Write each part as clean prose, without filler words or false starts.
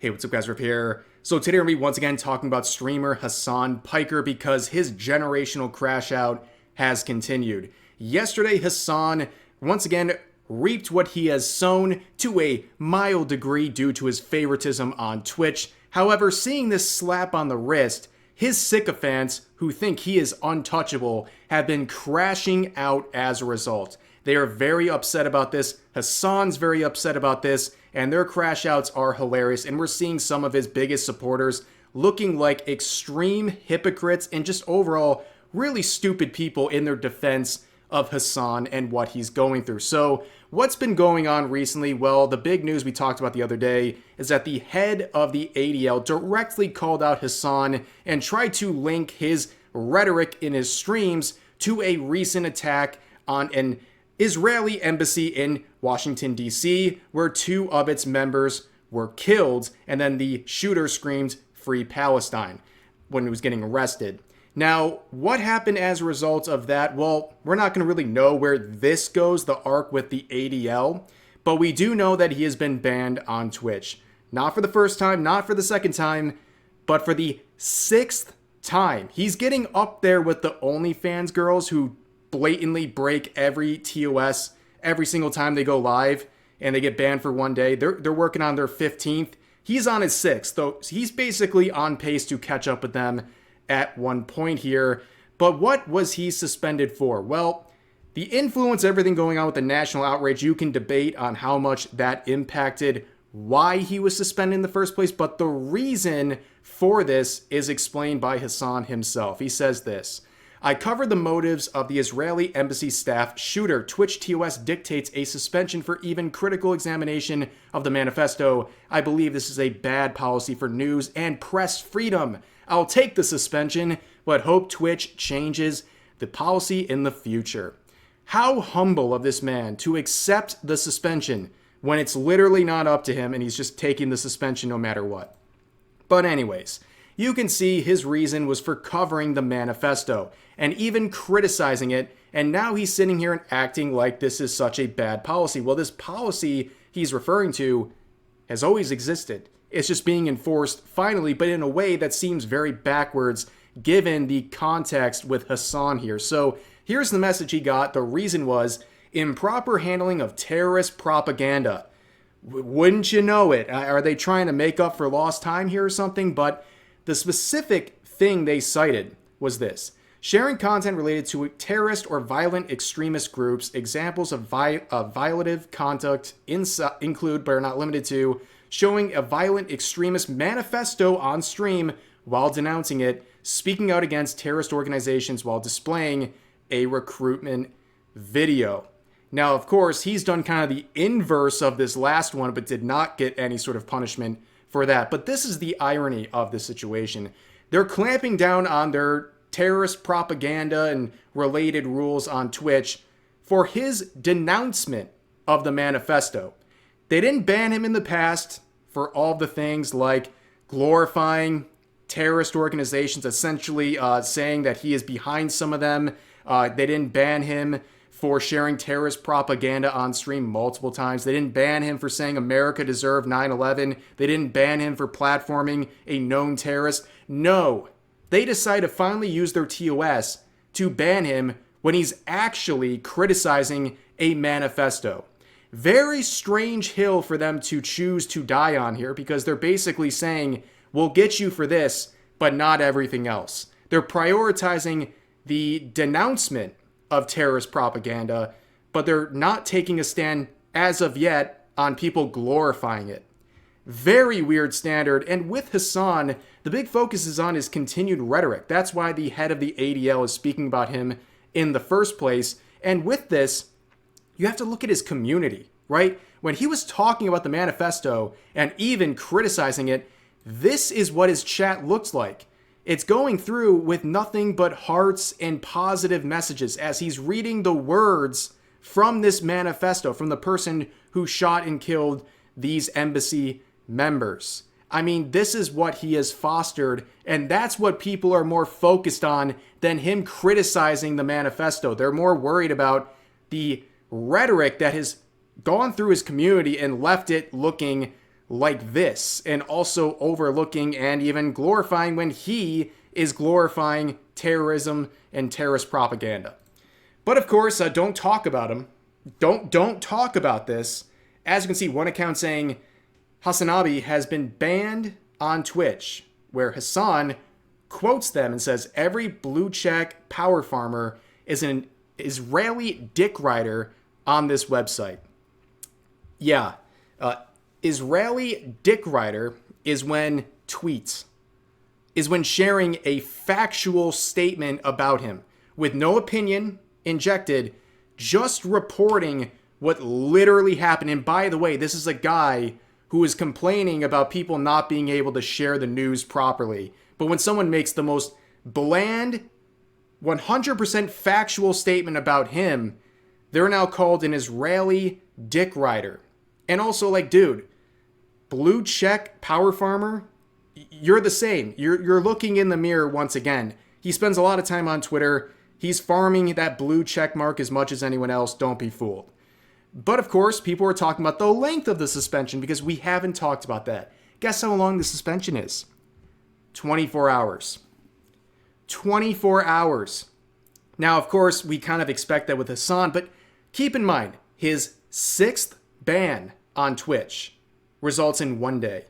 Hey, what's up guys, Rip here. So today we're going to be once again talking about streamer Hasan Piker because his generational crash out has continued. Yesterday, Hasan once again reaped what he has sown to a mild degree due to his favoritism on Twitch. However, seeing this slap on the wrist, his sycophants who think he is untouchable have been crashing out as a result. They are very upset about this. Hasan's very upset about this, and their crash outs are hilarious. And we're seeing some of his biggest supporters looking like extreme hypocrites and just overall really stupid people in their defense of Hasan and what he's going through. So what's been going on recently? Well, the big news we talked about the other day is that the head of the ADL directly called out Hasan and tried to link his rhetoric in his streams to a recent attack on an Israeli embassy in Washington, D.C., where two of its members were killed, and then the shooter screamed, "Free Palestine," when he was getting arrested. Now, what happened as a result of that? Well, we're not going to really know where this goes, the arc with the ADL, but we do know that he has been banned on Twitch. Not for the first time, not for the second time, but for the sixth time. He's getting up there with the OnlyFans girls who blatantly break every TOS every single time they go live and they get banned for one day. They're working on their 15th. He's on his 6th, so he's basically on pace to catch up with them at one point here. But what was he suspended for? Well, the influence, everything going on with the national outrage, you can debate on how much that impacted why he was suspended in the first place, but the reason for this is explained by Hasan himself. He says this: "I covered the motives of the Israeli embassy staff shooter. Twitch TOS dictates a suspension for even critical examination of the manifesto. I believe this is a bad policy for news and press freedom. I'll take the suspension, but hope Twitch changes the policy in the future." How humble of this man to accept the suspension when it's literally not up to him and he's just taking the suspension no matter what. But anyways, you can see his reason was for covering the manifesto and even criticizing it, and now he's sitting here and acting like this is such a bad policy. Well, this policy he's referring to has always existed. It's just being enforced finally, but in a way that seems very backwards given the context with Hasan here. So here's the message he got. The reason was improper handling of terrorist propaganda. Wouldn't you know it? Are they trying to make up for lost time here or something? But the specific thing they cited was this: sharing content related to terrorist or violent extremist groups. Examples of violative conduct include, but are not limited to, showing a violent extremist manifesto on stream while denouncing it, speaking out against terrorist organizations while displaying a recruitment video. Now, of course, he's done kind of the inverse of this last one, but did not get any sort of punishment for that. But this is the irony of the situation. They're clamping down on their terrorist propaganda and related rules on Twitch for his denouncement of the manifesto. They didn't ban him in the past for all the things like glorifying terrorist organizations, essentially saying that he is behind some of them. They didn't ban him for sharing terrorist propaganda on stream multiple times. They didn't ban him for saying America deserved 9/11. They didn't ban him for platforming a known terrorist. No, they decide to finally use their TOS to ban him when he's actually criticizing a manifesto. Very strange hill for them to choose to die on here, because they're basically saying, we'll get you for this, but not everything else. They're prioritizing the denouncement of terrorist propaganda, but they're not taking a stand as of yet on people glorifying it. Very weird standard. And with Hasan, the big focus is on his continued rhetoric. That's why the head of the ADL is speaking about him in the first place. And with this, you have to look at his community, right? When he was talking about the manifesto and even criticizing it, this is what his chat looks like. It's going through with nothing but hearts and positive messages as he's reading the words from this manifesto, from the person who shot and killed these embassy members. I mean, this is what he has fostered, and that's what people are more focused on than him criticizing the manifesto. They're more worried about the rhetoric that has gone through his community and left it looking like this, and also overlooking and even glorifying when he is glorifying terrorism and terrorist propaganda. But of course, don't talk about him. Don't talk about this. As you can see, one account saying Hasanabi has been banned on Twitch, where Hasan quotes them and says every blue check power farmer is an Israeli dick rider on this website. Yeah, Israeli dick rider is when tweets, is when sharing a factual statement about him with no opinion injected, just reporting what literally happened. And by the way, this is a guy who is complaining about people not being able to share the news properly. But when someone makes the most bland, 100% factual statement about him, they're now called an Israeli dick rider. And also, like, dude, blue check power farmer, you're the same. You're looking in the mirror once again. He spends a lot of time on Twitter. He's farming that blue check mark as much as anyone else. Don't be fooled. But of course, people are talking about the length of the suspension because we haven't talked about that. Guess how long the suspension is? 24 hours. 24 hours. Now, of course, we kind of expect that with Hasan, but keep in mind, his 6th ban on Twitch results in 1 day.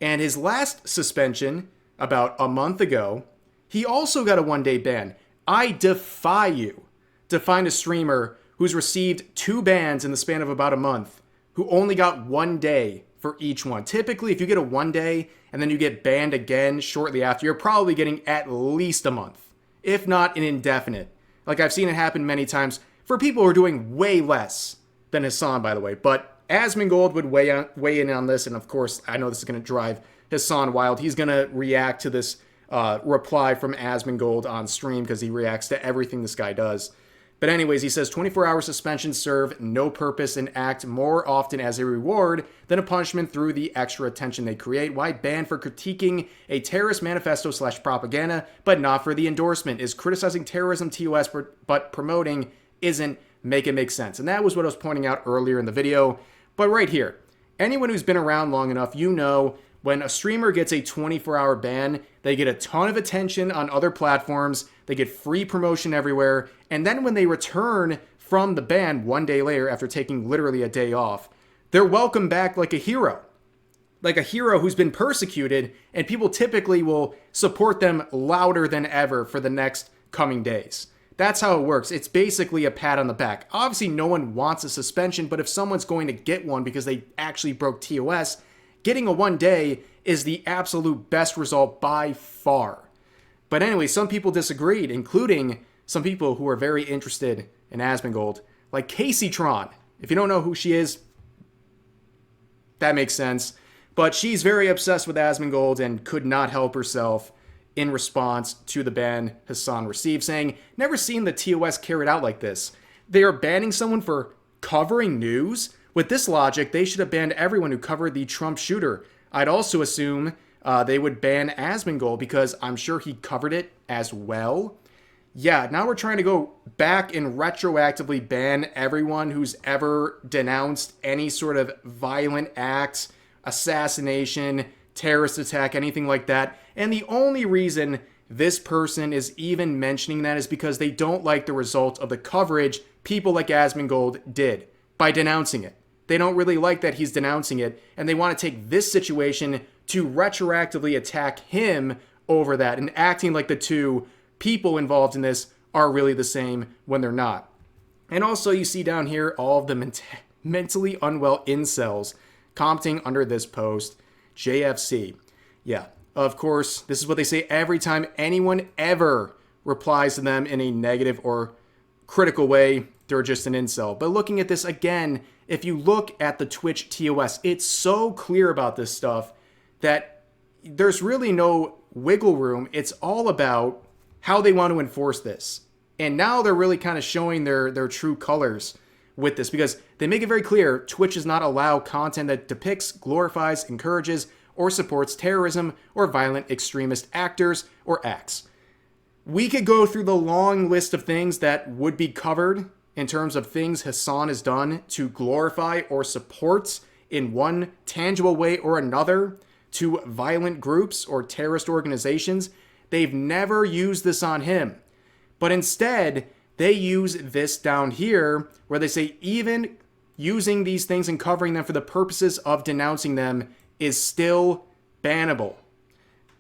And his last suspension, about a month ago, he also got a 1-day ban. I defy you to find a streamer who's received 2 bans in the span of about a month, who only got 1 day for each one. Typically, if you get a 1 day and then you get banned again shortly after, you're probably getting at least a month, if not an indefinite. Like, I've seen it happen many times for people who are doing way less than Hasan, by the way. But Asmongold would weigh in on this, and of course, I know this is going to drive Hasan wild. He's going to react to this reply from Asmongold on stream because he reacts to everything this guy does. But anyways, he says 24-hour suspensions serve no purpose and act more often as a reward than a punishment through the extra attention they create. Why ban for critiquing a terrorist manifesto / propaganda, but not for the endorsement? Is criticizing terrorism TOS but promoting isn't make it make sense? And that was what I was pointing out earlier in the video. But right here, anyone who's been around long enough, you know when a streamer gets a 24-hour ban, they get a ton of attention on other platforms, they get free promotion everywhere, and then when they return from the ban 1 day later after taking literally a day off, they're welcomed back like a hero. Like a hero who's been persecuted, and people typically will support them louder than ever for the next coming days. That's how it works. It's basically a pat on the back. Obviously, no one wants a suspension, but if someone's going to get one because they actually broke TOS, getting a 1 day is the absolute best result by far. But anyway, some people disagreed, including some people who are very interested in Asmongold, like Casey Tron. If you don't know who she is, that makes sense. But she's very obsessed with Asmongold and could not help herself in response to the ban Hasan received, saying, "Never seen the TOS carried out like this. They are banning someone for covering news? With this logic, they should have banned everyone who covered the Trump shooter. I'd also assume they would ban Asmongold because I'm sure he covered it as well." Yeah, now we're trying to go back and retroactively ban everyone who's ever denounced any sort of violent acts, assassination, terrorist attack, anything like that. And the only reason this person is even mentioning that is because they don't like the result of the coverage people like Asmongold did by denouncing it. They don't really like that he's denouncing it, and they want to take this situation to retroactively attack him over that and acting like the two people involved in this are really the same when they're not. And also you see down here all of the mentally unwell incels commenting under this post, JFC. Yeah, of course, this is what they say every time anyone ever replies to them in a negative or critical way. They're just an incel. But looking at this again, if you look at the Twitch TOS, it's so clear about this stuff that there's really no wiggle room. It's all about how they want to enforce this. And now they're really kind of showing their true colors with this because they make it very clear Twitch does not allow content that depicts, glorifies, encourages, or supports terrorism or violent extremist actors or acts. We could go through the long list of things that would be covered in terms of things Hasan has done to glorify or support in one tangible way or another to violent groups or terrorist organizations, they've never used this on him. But instead, they use this down here where they say even using these things and covering them for the purposes of denouncing them is still bannable.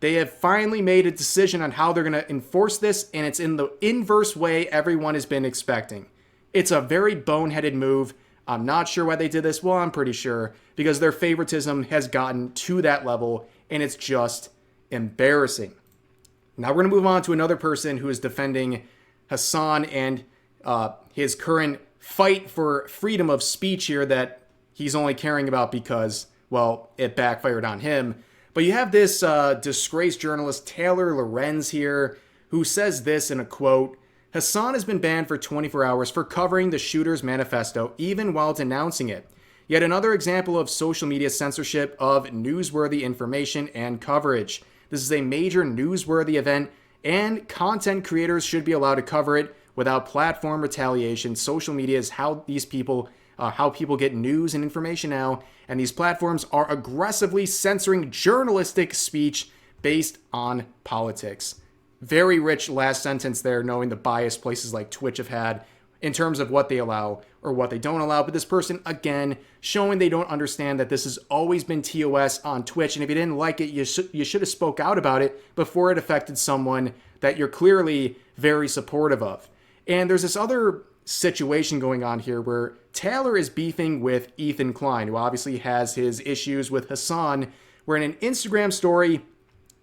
They have finally made a decision on how they're going to enforce this, and it's in the inverse way everyone has been expecting. It's a very boneheaded move. I'm not sure why they did this. Well, I'm pretty sure, because their favoritism has gotten to that level, and it's just embarrassing. Now we're going to move on to another person who is defending Hasan and his current fight for freedom of speech here that he's only caring about because, well, it backfired on him. But you have this disgraced journalist, Taylor Lorenz here, who says this in a quote: Hasan has been banned for 24 hours for covering the shooter's manifesto, even while denouncing it. Yet another example of social media censorship of newsworthy information and coverage. This is a major newsworthy event, and content creators should be allowed to cover it without platform retaliation. Social media is how people get news and information now, and these platforms are aggressively censoring journalistic speech based on politics. Very rich last sentence there, knowing the bias places like Twitch have had in terms of what they allow or what they don't allow. But this person, again, showing they don't understand that this has always been TOS on Twitch. And if you didn't like it, you should have spoke out about it before it affected someone that you're clearly very supportive of. And there's this other situation going on here where Taylor is beefing with Ethan Klein, who obviously has his issues with Hasan, where in an Instagram story,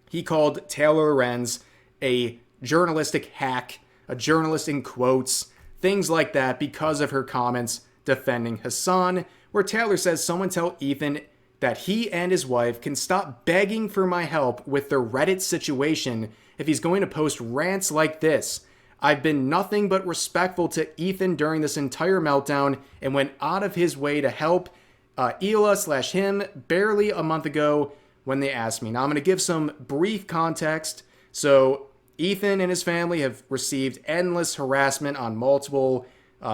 he called Taylor Lorenz a journalistic hack, a journalist in quotes, things like that, because of her comments defending Hasan, where Taylor says, someone tell Ethan that he and his wife can stop begging for my help with their Reddit situation if he's going to post rants like this. I've been nothing but respectful to Ethan during this entire meltdown and went out of his way to help Ela/him barely a month ago when they asked me. Now I'm going to give some brief context. So Ethan and his family have received endless harassment on multiple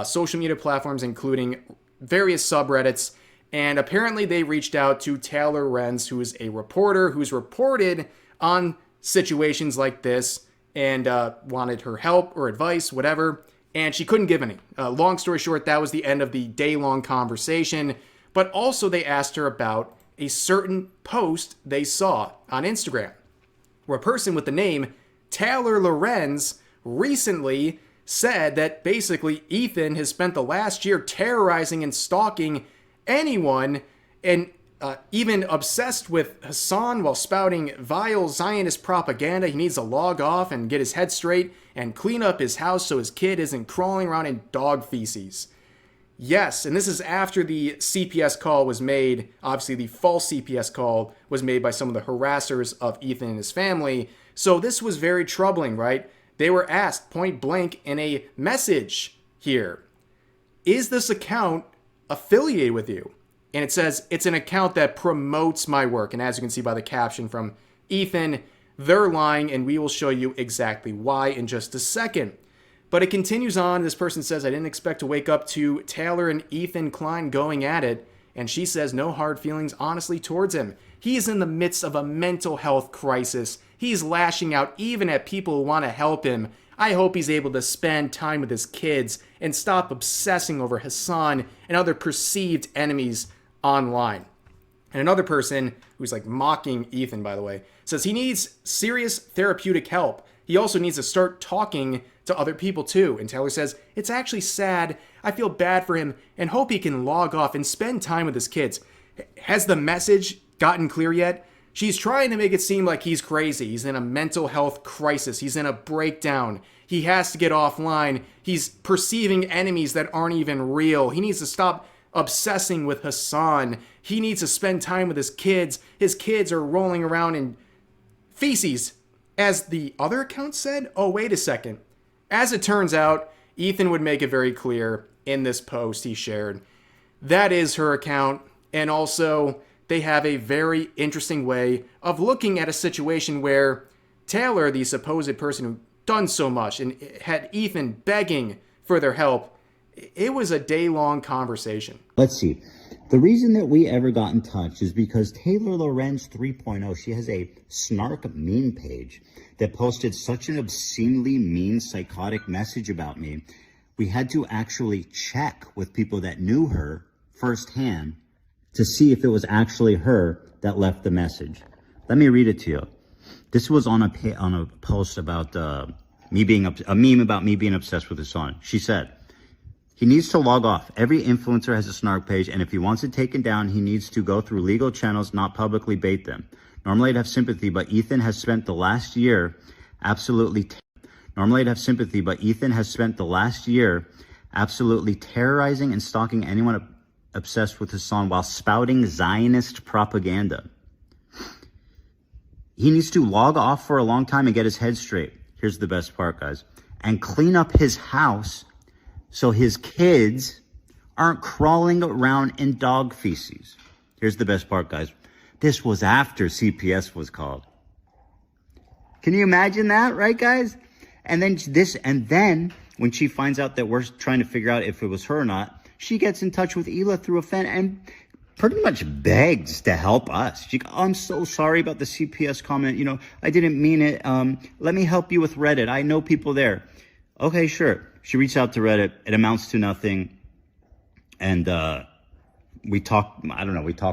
social media platforms, including various subreddits. And apparently they reached out to Taylor Lorenz, who is a reporter who's reported on situations like this and wanted her help or advice, whatever. And she couldn't give any. Long story short, that was the end of the day-long conversation. But also they asked her about a certain post they saw on Instagram, where a person with the name Taylor Lorenz recently said that basically Ethan has spent the last year terrorizing and stalking anyone and even obsessed with Hasan while spouting vile Zionist propaganda. He needs to log off and get his head straight and clean up his house so his kid isn't crawling around in dog feces. Yes, and this is after the CPS call was made. Obviously, the false CPS call was made by some of the harassers of Ethan and his family. So this was very troubling, right? They were asked point blank in a message here, is this account affiliated with you? And it says, it's an account that promotes my work. And as you can see by the caption from Ethan, they're lying, and we will show you exactly why in just a second. But it continues on. This person says, I didn't expect to wake up to Taylor and Ethan Klein going at it. And she says, no hard feelings, honestly, towards him. He is in the midst of a mental health crisis. He's lashing out even at people who want to help him. I hope he's able to spend time with his kids and stop obsessing over Hasan and other perceived enemies online. And another person who's like mocking Ethan, by the way, says he needs serious therapeutic help. He also needs to start talking to other people too. And Taylor says, it's actually sad. I feel bad for him and hope he can log off and spend time with his kids. Has the message gotten clear yet? She's trying to make it seem like he's crazy. He's in a mental health crisis. He's in a breakdown. He has to get offline. He's perceiving enemies that aren't even real. He needs to stop obsessing with Hasan. He needs to spend time with his kids. His kids are rolling around in feces. As the other account said, oh, wait a second. As it turns out, Ethan would make it very clear in this post he shared. That is her account. And also, they have a very interesting way of looking at a situation where Taylor, the supposed person who done so much and had Ethan begging for their help, it was a day-long conversation. Let's see. The reason that we ever got in touch is because Taylor Lorenz 3.0, she has a snark meme page that posted such an obscenely mean, psychotic message about me. We had to actually check with people that knew her firsthand to see if it was actually her that left the message. Let me read it to you. This was on a post about a meme about me being obsessed with Hasan. She said, he needs to log off. Every influencer has a snark page, and if he wants it taken down, he needs to go through legal channels, not publicly bait them. Normally I'd have sympathy, but Ethan has spent the last year absolutely terrorizing and stalking anyone obsessed with Hasan while spouting Zionist propaganda. He needs to log off for a long time and get his head straight. Here's the best part, guys. And clean up his house so his kids aren't crawling around in dog feces. Here's the best part, guys. This was after CPS was called. Can you imagine that, right, guys? And then when she finds out that we're trying to figure out if it was her or not, she gets in touch with Hila through a fan and pretty much begs to help us. She goes, oh, I'm so sorry about the CPS comment. You know, I didn't mean it. Let me help you with Reddit. I know people there. Okay, sure. She reached out to Reddit. It amounts to nothing. And we talked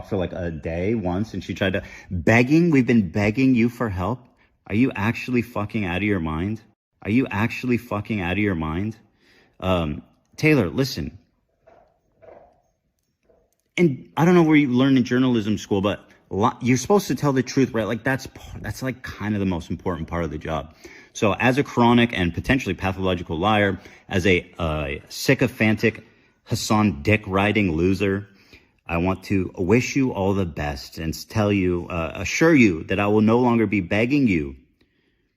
for like a day once, and she tried to we've been begging you for help. Are you actually fucking out of your mind? Taylor, listen. And I don't know where you learned in journalism school, but you're supposed to tell the truth, right? Like that's like kind of the most important part of the job. So as a chronic and potentially pathological liar, as a sycophantic Hasan dick riding loser, I want to wish you all the best and assure you that I will no longer be begging you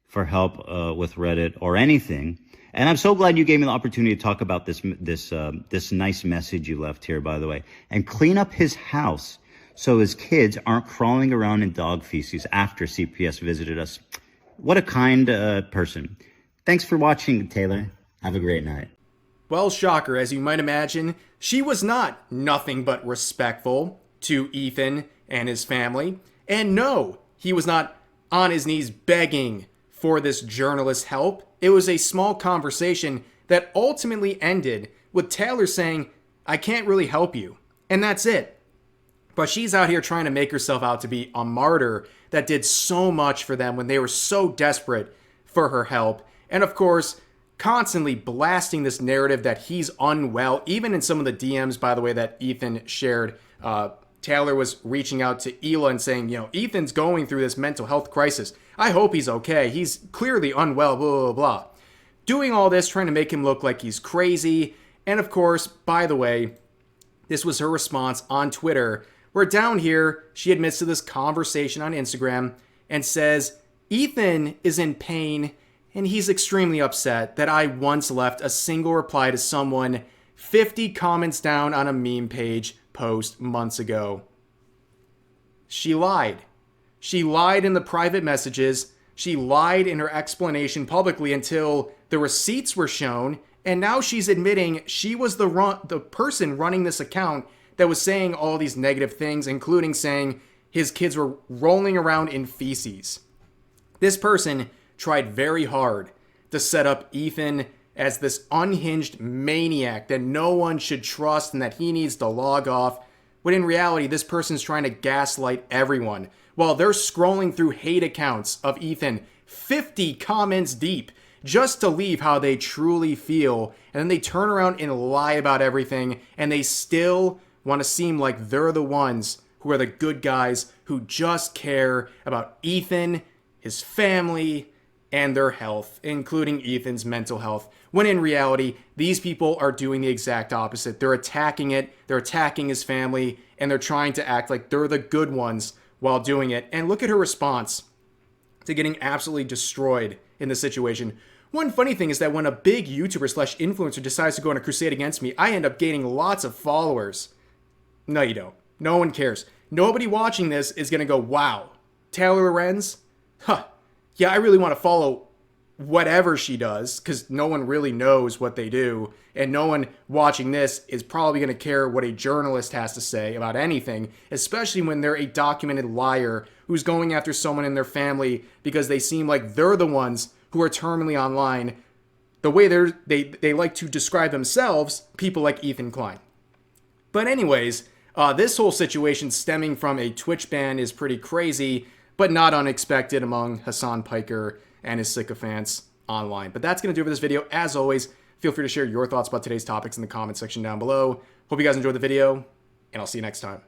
for help with Reddit or anything. And I'm so glad you gave me the opportunity to talk about this nice message you left here, by the way. And clean up his house so his kids aren't crawling around in dog feces after CPS visited us. What a kind person. Thanks for watching, Taylor. Have a great night. Well, shocker, as you might imagine, she was not nothing but respectful to Ethan and his family. And no, he was not on his knees begging for this journalist's help. It was a small conversation that ultimately ended with Taylor saying, I can't really help you. And that's it. But she's out here trying to make herself out to be a martyr that did so much for them when they were so desperate for her help. And of course, constantly blasting this narrative that he's unwell. Even in some of the DMs, by the way, that Ethan shared, Taylor was reaching out to Hila and saying, Ethan's going through this mental health crisis. I hope he's okay. He's clearly unwell, blah, blah, blah. Doing all this, trying to make him look like he's crazy. And of course, by the way, this was her response on Twitter, where down here, she admits to this conversation on Instagram and says, Ethan is in pain and he's extremely upset that I once left a single reply to someone 50 comments down on a meme page post months ago. She lied. She lied in the private messages. She lied in her explanation publicly until the receipts were shown. And now she's admitting she was the person running this account that was saying all these negative things, including saying his kids were rolling around in feces. This person tried very hard to set up Ethan as this unhinged maniac that no one should trust and that he needs to log off, when in reality, this person's trying to gaslight everyone while they're scrolling through hate accounts of Ethan 50 comments deep just to leave how they truly feel, and then they turn around and lie about everything, and they still want to seem like they're the ones who are the good guys who just care about Ethan, his family, and their health, including Ethan's mental health, when in reality, these people are doing the exact opposite. They're attacking it, they're attacking his family, and they're trying to act like they're the good ones while doing it. And look at her response to getting absolutely destroyed in this situation. One funny thing is that when a big YouTuber slash influencer decides to go on a crusade against me, I end up gaining lots of followers. No, you don't. No one cares. Nobody watching this is going to go, wow, Taylor Lorenz? Huh. Yeah, I really want to follow whatever she does, because no one really knows what they do, and no one watching this is probably going to care what a journalist has to say about anything, especially when they're a documented liar who's going after someone in their family because they seem like they're the ones who are terminally online. The way they like to describe themselves, people like Ethan Klein. But anyways, this whole situation stemming from a Twitch ban is pretty crazy, but not unexpected among Hasan Piker and his sycophants online. But that's going to do it for this video. As always, feel free to share your thoughts about today's topics in the comment section down below. Hope you guys enjoyed the video, and I'll see you next time.